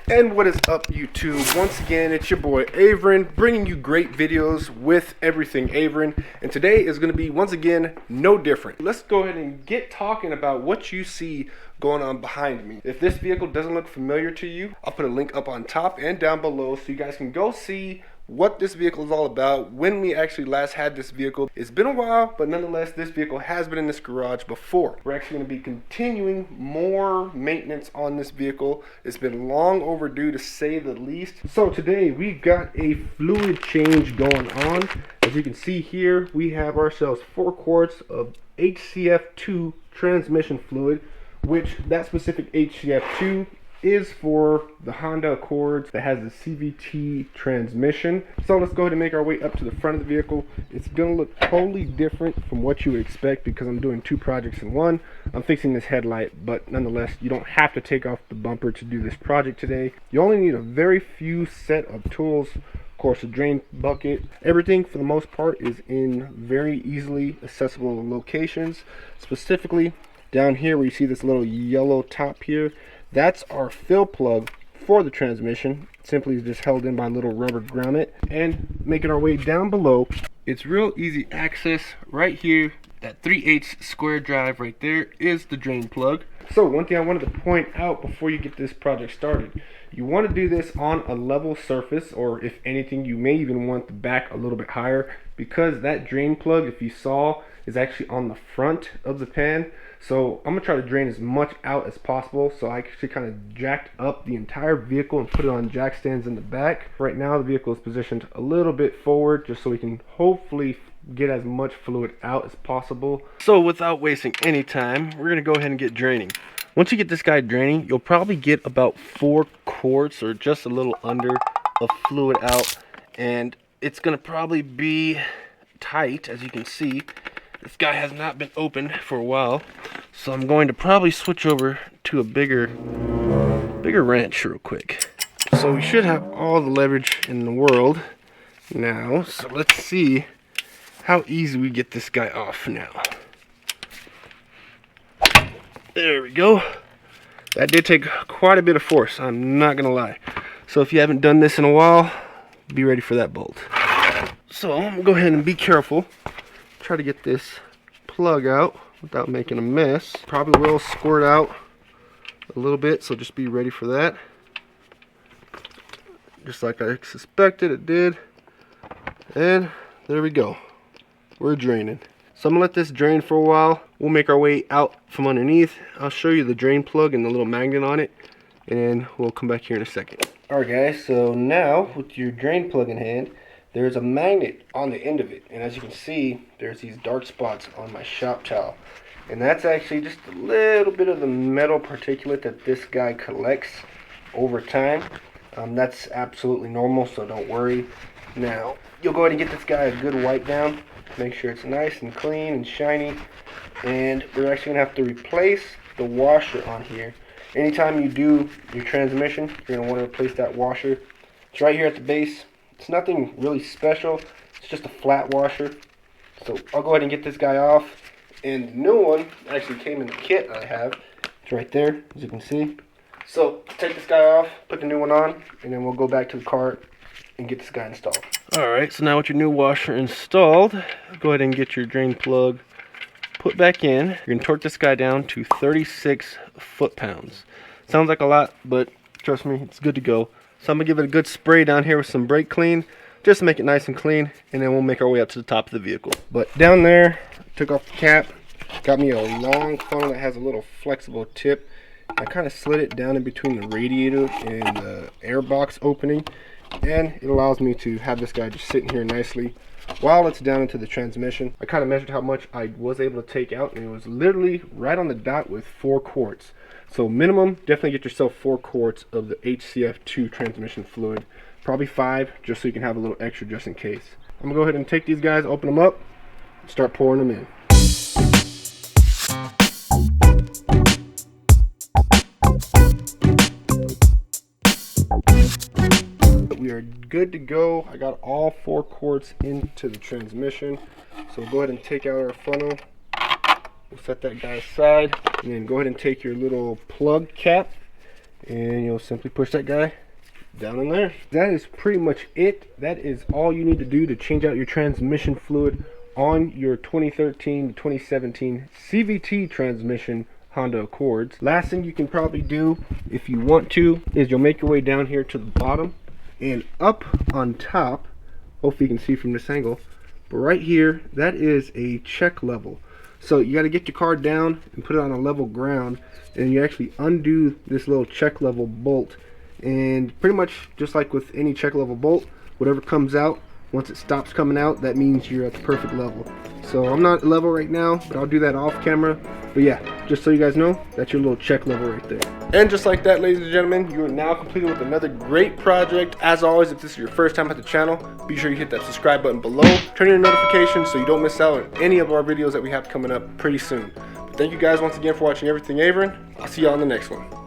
And what is up, YouTube? Once again, it's your boy Averin, bringing you great videos with everything Averin. And today is going to be, once again, no different. Let's go ahead and get talking about what you see going on behind me. If this vehicle doesn't look familiar to you, I'll put a link up on top and down below so you guys can go see what this vehicle is all about, when we actually last had this vehicle. It's been a while, but nonetheless, this vehicle has been in this garage before. We're actually going to be continuing more maintenance on this vehicle. It's been long overdue, to say the least. So today we've got a fluid change going on. As you can see here, we have ourselves 4 quarts of HCF-2 transmission fluid, which that specific HCF-2 is for the Honda Accords that has the CVT transmission. So let's go ahead and make our way up to the front of the vehicle. It's gonna look totally different from what you would expect because I'm doing 2 projects in one. I'm fixing this headlight, but nonetheless, you don't have to take off the bumper to do this project today. You only need a very few set of tools. Of course, a drain bucket. Everything for the most part is in very easily accessible locations. Specifically down here where you see this little yellow top here, that's our fill plug for the transmission. Simply just held in by a little rubber grommet. And making our way down below, it's real easy access right here. That 3/8 square drive right there is the drain plug. So one thing I wanted to point out before you get this project started, you want to do this on a level surface, or if anything, you may even want the back a little bit higher, because that drain plug, if you saw, is actually on the front of the pan. So I'm gonna try to drain as much out as possible. So I actually kind of jacked up the entire vehicle and put it on jack stands in the back. Right now the vehicle is positioned a little bit forward just so we can hopefully get as much fluid out as possible. So without wasting any time, we're gonna go ahead and get draining. Once you get this guy draining, you'll probably get about 4 quarts or just a little under of fluid out, and it's gonna probably be tight. As you can see, this guy has not been opened for a while, so I'm going to probably switch over to a bigger wrench real quick. So we should have all the leverage in the world now. So let's see how easy we get this guy off now. There we go. That did take quite a bit of force, I'm not gonna lie. So if you haven't done this in a while, be ready for that bolt. So I'm gonna go ahead and be careful. Try to get this plug out without making a mess. Probably will squirt out a little bit, so just be ready for that. Just like I suspected it did. And there we go. We're draining. So I'm gonna let this drain for a while. We'll make our way out from underneath. I'll show you the drain plug and the little magnet on it, and we'll come back here in a second. Alright guys, so now with your drain plug in hand, there's a magnet on the end of it, and as you can see, there's these dark spots on my shop towel, and that's actually just a little bit of the metal particulate that this guy collects over time. That's absolutely normal, so don't worry. Now you'll go ahead and get this guy a good wipe down, make sure it's nice and clean and shiny, and we're actually gonna have to replace the washer on here. Anytime you do your transmission, you're gonna want to replace that washer. It's right here at the base. It's nothing really special, it's just a flat washer. So I'll go ahead and get this guy off, and the new one actually came in the kit I have. It's right there, as you can see. So take this guy off, put the new one on, and then we'll go back to the cart and get this guy installed. Alright, so now with your new washer installed, go ahead and get your drain plug put back in. You're going to torque this guy down to 36 foot-pounds. Sounds like a lot, but trust me, it's good to go. So I'm going to give it a good spray down here with some brake clean, just to make it nice and clean, and then we'll make our way up to the top of the vehicle. But down there, took off the cap, got me a long funnel that has a little flexible tip. I kind of slid it down in between the radiator and the air box opening, and it allows me to have this guy just sitting here nicely while it's down into the transmission. I kind of measured how much I was able to take out, and it was literally right on the dot with 4 quarts. So minimum, definitely get yourself 4 quarts of the HCF-2 transmission fluid. Probably 5, just so you can have a little extra just in case. I'm gonna go ahead and take these guys, open them up, and start pouring them in. We are good to go. I got all 4 quarts into the transmission. So we'll go ahead and take out our funnel. We'll set that guy aside, and then go ahead and take your little plug cap and you'll simply push that guy down in there. That is pretty much it. That is all you need to do to change out your transmission fluid on your 2013 to 2017 CVT transmission Honda Accords. Last thing you can probably do if you want to is you'll make your way down here to the bottom and up on top. Hopefully you can see from this angle, but right here, that is a check level. So you got to get your car down and put it on a level ground, and you actually undo this little check level bolt, and pretty much just like with any check level bolt, whatever comes out, once it stops coming out, that means you're at the perfect level. So I'm not level right now, but I'll do that off camera. But yeah, just so you guys know, that's your little check level right there. And just like that, ladies and gentlemen, you are now completed with another great project. As always, if this is your first time at the channel, be sure you hit that subscribe button below. Turn on your notifications so you don't miss out on any of our videos that we have coming up pretty soon. But thank you guys once again for watching Everything Averin. I'll see y'all in the next one.